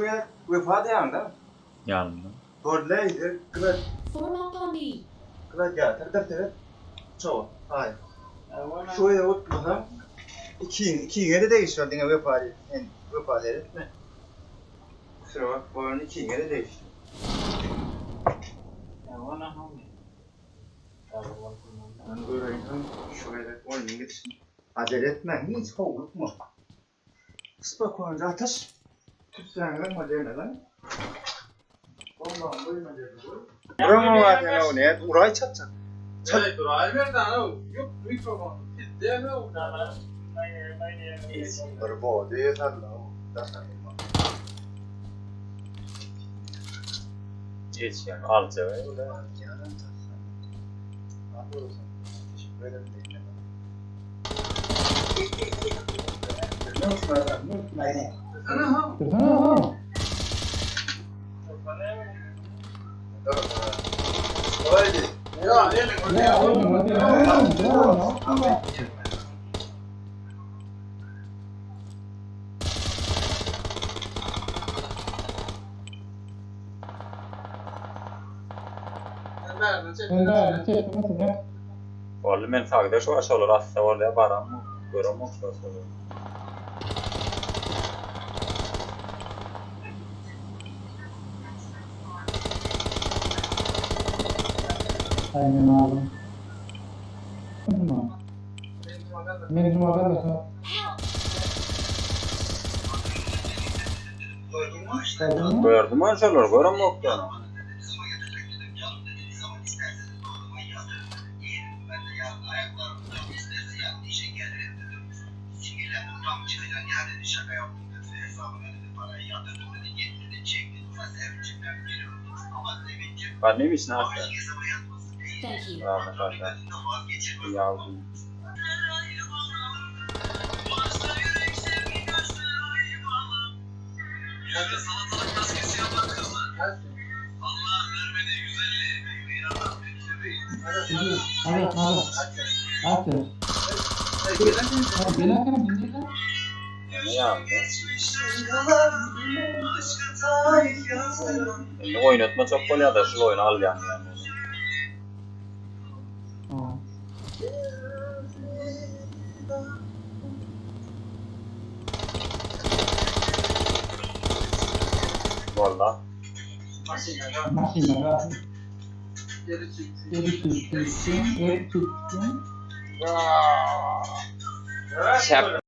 Şöyle vefat yanında. Yanında. Boldy, Boldy. gladiator, çoğu. Hayır. Şöyle oturmadan iki yere değişiyor dine vefat etme. Kusura bak, boyun iki yere değişiyor. Ben göreyim, şöyle oyunun gitsin. Acele etme, hiç kovulma. Kıspa koyunca ateş. Tütsüğünün modeline lan. Ondan boyuna geliyor. Buranın var ya o ne? Uray çatacak. Evet, Uray verdi ana. Yok, mikrofon. Değil mi o? Bir bu diye sarla o. Geç yani. Al cevabı da. Teşekkür ederim. Ya, Boldy men tagda şu aşağılar atsa oraya baram mı? Görem mi? Aynen abi. Tamam. Benim arkadaşlar. Gördüm aşağılar görem mi yoktu? Var neymiş ne yaptı? Thank you. Rahmet arkadaşlar. Yavrum. Evet, abi. Atı. Bela kan dinleyin. Ne yaptı? Şimdi oynatma çok kolay ya da şu oyunu al yani. Valla. Masih merah. Geri çıktı. Çap.